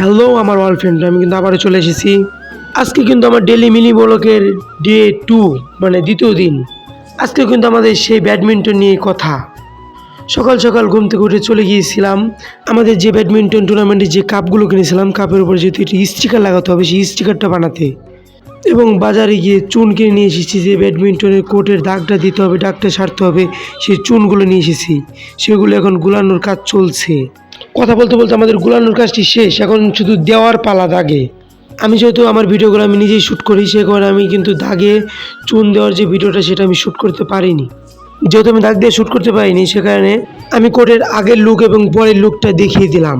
Hello আমার all friend, আমি কিন্তু আবারও চলে এসেছি। আজকে কিন্তু আমার ডেলি মিনি ব্লকের ডে 2, মানে দ্বিতীয় দিন। আজকে কিন্তু আমাদের সেই ব্যাডমিন্টন নিয়ে কথা। সকাল সকাল ঘুম থেকে উঠে চলে গিয়েছিলাম আমাদের যে ব্যাডমিন্টন টুর্নামেন্টের যে কাপগুলো কিনেছিলাম, কাপের উপরে যেহেতু একটি স্টিকার লাগাতে হবে, সেই স্টিকারটা বানাতে। এবং বাজারে গিয়ে চুন কিনে নিয়ে এসেছি, যে ব্যাডমিন্টনের কোর্টের দাগটা দিতে হবে, দাগটা সারতে হবে, সেই চুনগুলো নিয়ে এসেছি। সেগুলো এখন গুলানোর কাজ চলছে। কথা বলতে বলতে আমাদের গুলানোর কাজটি শেষ, এখন শুধু দেওয়ার পালা দাগে। আমি যেহেতু আমার ভিডিওগুলো আমি নিজেই শ্যুট করি, সে কারণে আমি কিন্তু দাগে চুন দেওয়ার যে ভিডিওটা সেটা আমি শ্যুট করতে পারিনি। যেহেতু আমি দাগ দিয়ে শ্যুট করতে পারিনি, সে কারণে আমি কোর্টের আগের লুক এবং পরের লুকটা দেখিয়ে দিলাম।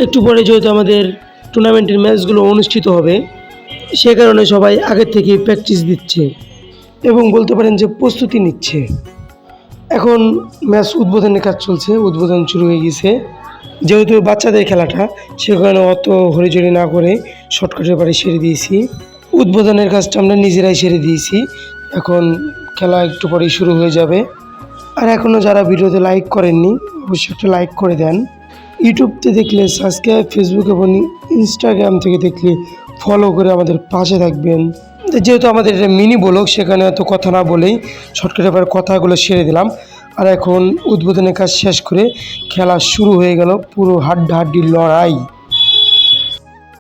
একটু পরে যেহেতু আমাদের টুর্নামেন্টের ম্যাচগুলো অনুষ্ঠিত হবে, সে কারণে সবাই আগের থেকে প্র্যাকটিস দিচ্ছে এবং বলতে পারেন যে প্রস্তুতি নিচ্ছে। এখন ম্যাচ উদ্বোধনের কাজ চলছে, উদ্বোধন শুরু হয়ে গেছে। যেহেতু বাচ্চাদের খেলাটা, সেখানে অত হড়িচড়ি না করে শর্টকাটের বাড়ি সেরে দিয়েছি। উদ্বোধনের কাজটা আমরা নিজেরাই সেরে দিয়েছি। এখন খেলা একটু পরেই শুরু হয়ে যাবে। আর এখনও যারা ভিডিওতে লাইক করেননি, অবশ্যই একটা লাইক করে দেন। ইউটিউবতে দেখলে সাবস্ক্রাইব, ফেসবুক এবং ইনস্টাগ্রাম থেকে দেখলে ফলো করে আমাদের পাশে থাকবেন। যেহেতু আমাদের এটা মিনি ব্লগ, সেখানে এত কথা না বলেই শর্টকাটে এবার কথাগুলো সেরে দিলাম। আর এখন উদ্বোধনের কাজ শেষ করে খেলা শুরু হয়ে গেল, পুরো হাড্ডাহাড্ডি লড়াই।